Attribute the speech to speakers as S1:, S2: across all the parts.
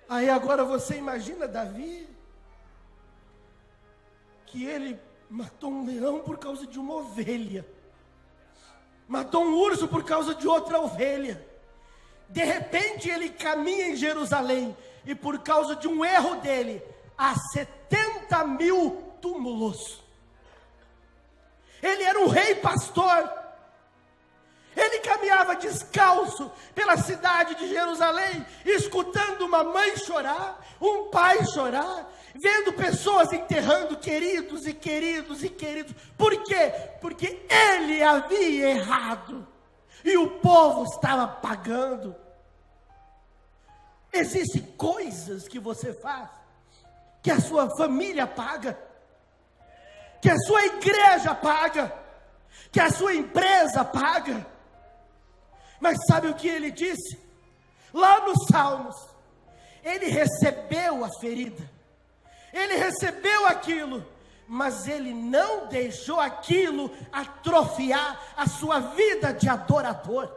S1: Aí agora você imagina Davi, que ele matou um leão por causa de uma ovelha, matou um urso por causa de outra ovelha. De repente ele caminha em Jerusalém, e por causa de um erro dele, há 70.000 túmulos. Ele era um rei pastor, ele caminhava descalço pela cidade de Jerusalém, escutando uma mãe chorar, um pai chorar, vendo pessoas enterrando queridos e queridos e queridos. Por quê? Porque ele havia errado, e o povo estava pagando. Existem coisas que você faz, que a sua família paga, que a sua igreja paga, que a sua empresa paga. Mas sabe o que ele disse? Lá nos Salmos, ele recebeu a ferida, ele recebeu aquilo, mas ele não deixou aquilo atrofiar a sua vida de adorador.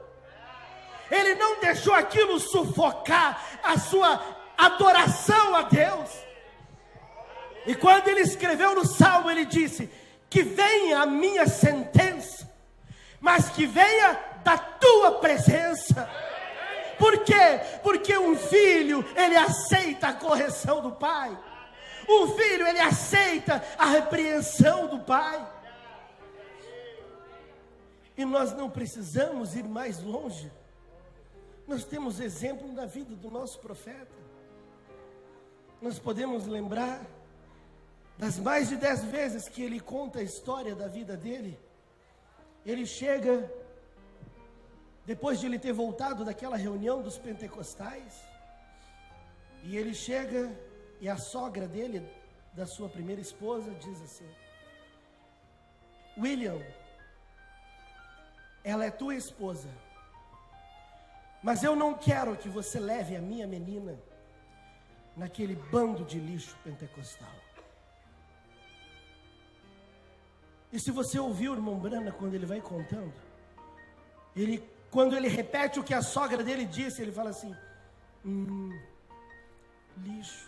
S1: Ele não deixou aquilo sufocar a sua adoração a Deus. E quando ele escreveu no Salmo, ele disse: que venha a minha sentença, mas que venha da tua presença. Por quê? Porque um filho, ele aceita a correção do pai. Um filho, ele aceita a repreensão do pai. E nós não precisamos ir mais longe. Nós temos exemplo na vida do nosso profeta. Nós podemos lembrar das mais de 10 vezes que ele conta a história da vida dele. Ele chega, depois de ele ter voltado daquela reunião dos pentecostais, e ele chega, e a sogra dele, da sua primeira esposa, diz assim: William, ela é tua esposa, mas eu não quero que você leve a minha menina naquele bando de lixo pentecostal. E se você ouvir o irmão Brana quando ele vai contando, quando ele repete o que a sogra dele disse, ele fala assim: lixo.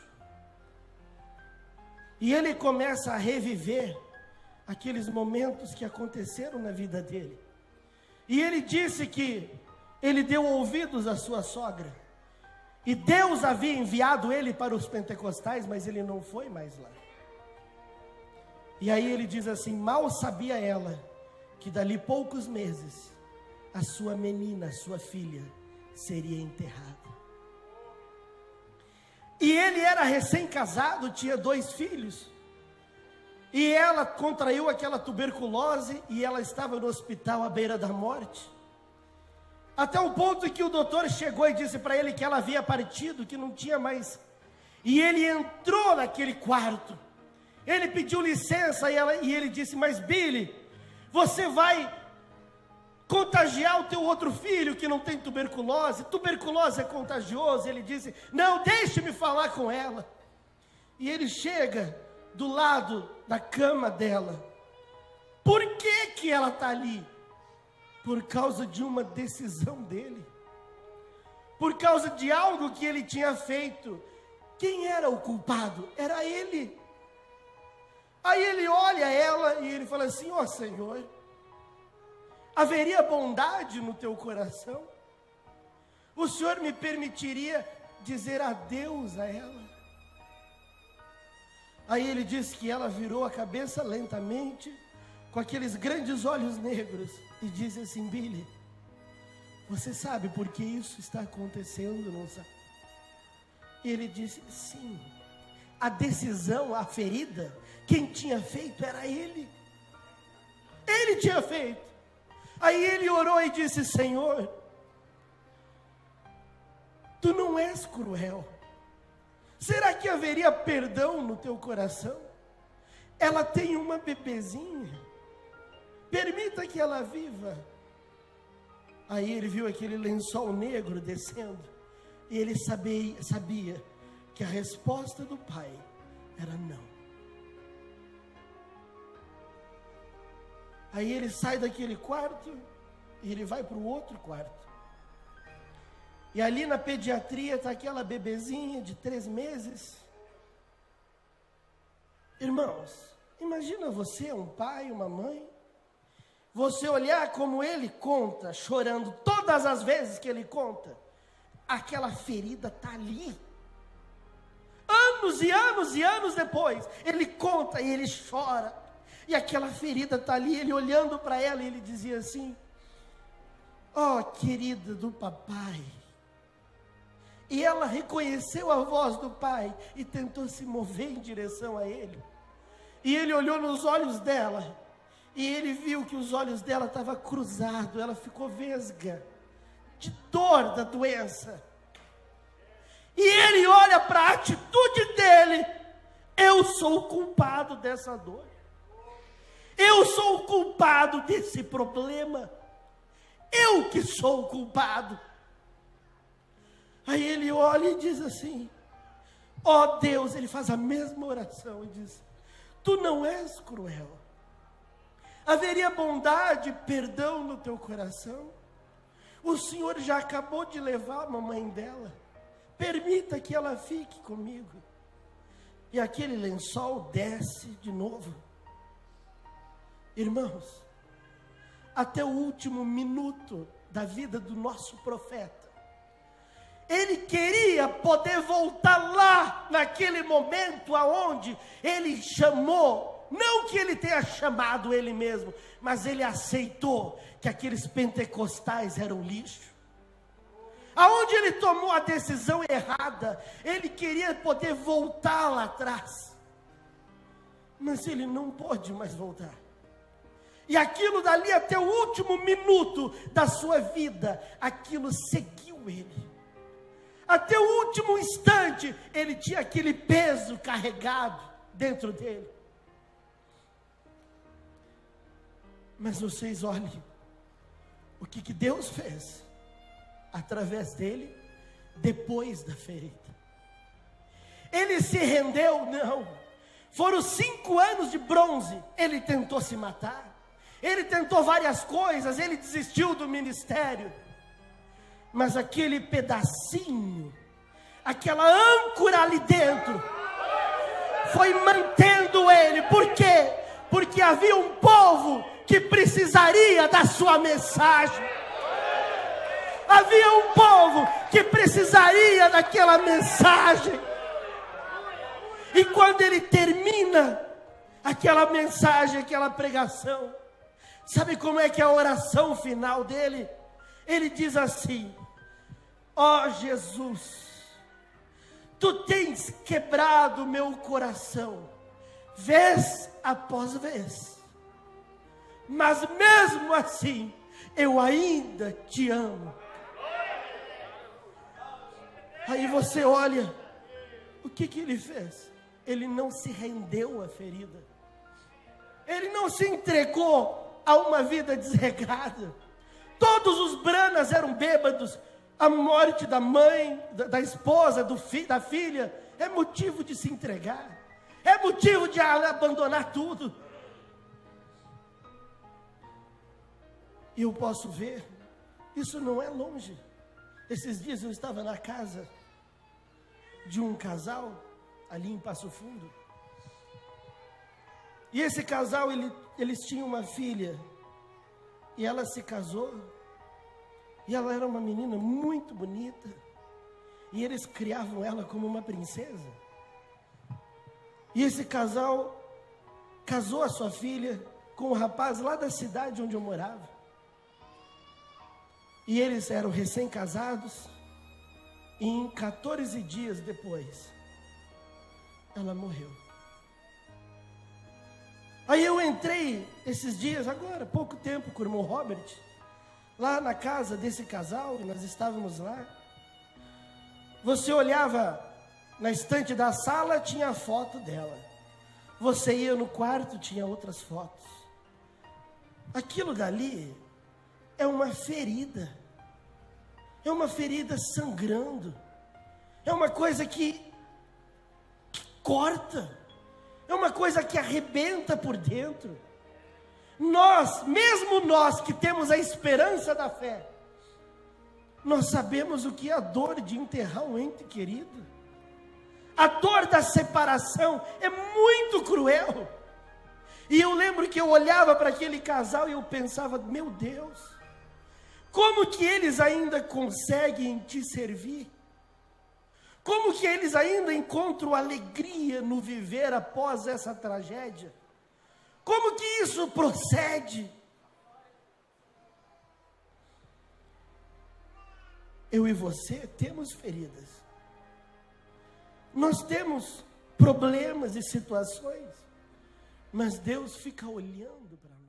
S1: E ele começa a reviver aqueles momentos que aconteceram na vida dele. E ele disse que ele deu ouvidos à sua sogra, e Deus havia enviado ele para os pentecostais, mas ele não foi mais lá. E aí ele diz assim: mal sabia ela que dali poucos meses a sua menina, a sua filha, seria enterrada. E ele era recém-casado, tinha 2 filhos, e ela contraiu aquela tuberculose, e ela estava no hospital à beira da morte, até o ponto em que o doutor chegou e disse para ele que ela havia partido, que não tinha mais. E ele entrou naquele quarto, ele pediu licença, e ele disse: mas Billy, você vai contagiar o teu outro filho que não tem tuberculose, tuberculose é contagioso. Ele disse: não, deixe-me falar com ela. E ele chega do lado da cama dela. Por que ela está ali? Por causa de uma decisão dele, por causa de algo que ele tinha feito. Quem era o culpado? Era ele. Aí ele olha ela e ele fala assim: ó Senhor, haveria bondade no teu coração? O Senhor me permitiria dizer adeus a ela? Aí ele diz que ela virou a cabeça lentamente, com aqueles grandes olhos negros, e diz assim: Billy, você sabe por que isso está acontecendo, não sabe? E ele disse: sim. A decisão, a ferida, quem tinha feito era ele. Ele tinha feito. Aí ele orou e disse: Senhor, tu não és cruel. Será que haveria perdão no teu coração? Ela tem uma bebezinha, permita que ela viva. Aí ele viu aquele lençol negro descendo, e ele sabia que a resposta do pai era não. Aí ele sai daquele quarto, e ele vai para o outro quarto. E ali na pediatria está aquela bebezinha de 3 meses. Irmãos, imagina você, um pai, uma mãe, você olhar como ele conta, chorando todas as vezes que ele conta, aquela ferida está ali. Anos e anos e anos depois, ele conta e ele chora, e aquela ferida está ali, ele olhando para ela, e ele dizia assim: ó, querida do papai. E ela reconheceu a voz do pai e tentou se mover em direção a ele. E ele olhou nos olhos dela, e ele viu que os olhos dela estavam cruzados, ela ficou vesga, de dor da doença. E ele olha para a atitude dele: eu sou o culpado dessa dor, eu sou o culpado desse problema, eu que sou o culpado. Aí ele olha e diz assim: ó Deus, ele faz a mesma oração e diz: tu não és cruel, haveria bondade, perdão no teu coração? O Senhor já acabou de levar a mamãe dela, permita que ela fique comigo. E aquele lençol desce de novo. Irmãos, até o último minuto da vida do nosso profeta, ele queria poder voltar lá, naquele momento aonde ele chamou, não que ele tenha chamado ele mesmo, mas ele aceitou que aqueles pentecostais eram lixo. Aonde ele tomou a decisão errada, ele queria poder voltar lá atrás, mas ele não pode mais voltar. E aquilo dali até o último minuto da sua vida, aquilo seguiu ele. Até o último instante, ele tinha aquele peso carregado dentro dele. Mas vocês olhem o que Deus fez através dele, depois da ferida. Ele se rendeu? Não. Foram 5 anos de bronze. Ele tentou se matar, ele tentou várias coisas, ele desistiu do ministério. Mas aquele pedacinho, aquela âncora ali dentro, foi mantendo ele. Por quê? Porque havia um povo que precisaria da sua mensagem. Havia um povo que precisaria daquela mensagem. E quando ele termina aquela mensagem, aquela pregação, sabe como é que é a oração final dele? Ele diz assim: ó Jesus, tu tens quebrado meu coração, vez após vez, mas mesmo assim, eu ainda te amo. Aí você olha, o que ele fez? Ele não se rendeu à ferida, ele não se entregou a uma vida desregrada. Todos os Branas eram bêbados. A morte da mãe, da esposa, da filha, é motivo de se entregar, é motivo de abandonar tudo. E eu posso ver, isso não é longe. Esses dias eu estava na casa de um casal, ali em Passo Fundo. E esse casal, eles tinham uma filha. E ela se casou, e ela era uma menina muito bonita, e eles criavam ela como uma princesa. E esse casal casou a sua filha com um rapaz lá da cidade onde eu morava. E eles eram recém-casados, e em 14 dias depois, ela morreu. Aí eu entrei esses dias, agora, pouco tempo, com o irmão Robert, lá na casa desse casal, e nós estávamos lá. Você olhava na estante da sala, tinha a foto dela. Você ia no quarto, tinha outras fotos. Aquilo dali é uma ferida. É uma ferida sangrando. É uma coisa que corta. É uma coisa que arrebenta por dentro. Nós, mesmo nós que temos a esperança da fé, Nós sabemos o que é a dor de enterrar um ente querido. A dor da separação é muito cruel. E eu lembro que eu olhava para aquele casal e eu pensava, meu Deus, como que eles ainda conseguem te servir? Como que eles ainda encontram alegria no viver após essa tragédia? Como que isso procede? Eu e você temos feridas. Nós temos problemas e situações. Mas Deus fica olhando para nós.